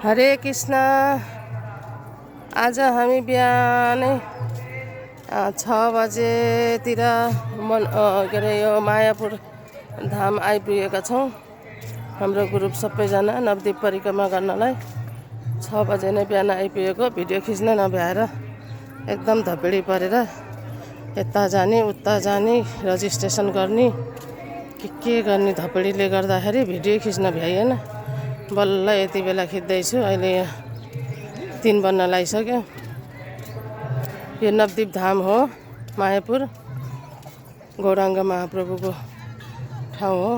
हरे कृष्ण। आज हामी बिहानै 6 बजेतिर के अरे यो मायापुर धाम आइपुगेका छौँ। हाम्रो ग्रुप सबैजना नवद्वीप परिक्रमा गर्नलाई 6 बजे नै बिहान आइपुगेको। भिडियो खिच्न नभ्याएर एकदम धपेडी परेर यता जाने उता जाने रजिस्ट्रेसन गर्ने के गर्ने धपेडीले गर्दाखेरि भिडियो खिच्न भ्याइएन। बल्ल यति बेला खिच्दैछु। अहिले यहाँ 3 बन्न लागिसक्यो। यो नवद्वीप धाम हो, मायापुर गौराङ्ग महाप्रभुको ठाउँ हो।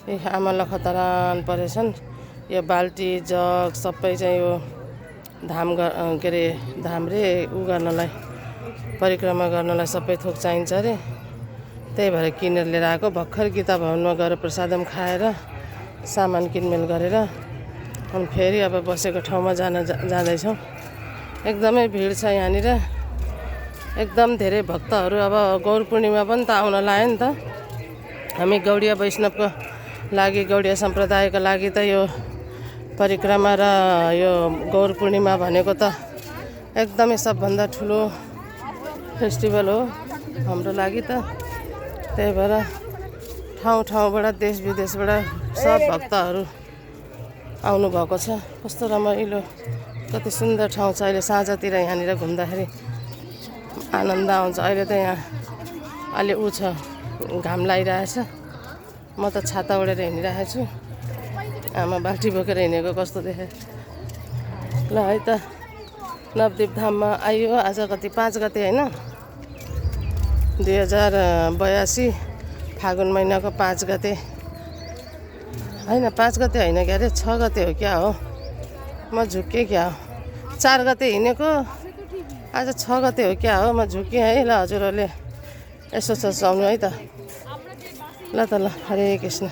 यी आमा लखतरान परेछन्। यो बाल्टी जग सबै चाहिँ यो धाम के अरे धाम रे उ गर्नलाई परिक्रमा गर्नलाई सबै थोक चाहिन्छ अरे। त्यही भएर किनेर लिएर आएको। भर्खर गीता भवनमा गएर प्रसादम खाएर सामान किनमेल गरेर अनि फेरि अब बसेको ठाउँमा जाँदैछौँ। एकदमै भिड छ यहाँनिर। एकदम धेरै भक्तहरू। अब गौर पूर्णिमा पनि त आउन लाग्यो नि त। हामी गौडिया वैष्णवको लागि, गौडिया सम्प्रदायको लागि त यो परिक्रमा र यो गौर पूर्णिमा भनेको त एकदमै सबभन्दा ठुलो फेस्टिभल हो हाम्रो लागि त। त्यही भएर ठाउँबाट देश विदेशबाट सब भक्तहरू आउनु भएको छ। कस्तो रमाइलो, कति सुन्दर ठाउँ छ। अहिले साँझतिर यहाँनिर घुम्दाखेरि आनन्द आउँछ। अहिले त यहाँ अलि उ छ, घाम लागिरहेछ। म त छाता ओढेर हिँडिरहेको छु। आमा बाल्टी बोकेर हिँडेको कस्तो देखेँ। ल है त, नवद्वीप धाममा आइयो। आज कति 5 गते होइन, 2082 फागुन महिनाको 5 गते होइन, 5 गते होइन क्या अरे 6 गते हो क्या हो। म झुक्केँ क्या हो। 4 गते हिँडेको, आज 6 गते हो क्या हो। म झुक्केँ है। ल हजुरहरूले यसो सोच्नु है त। ल त ल, हरे कृष्ण।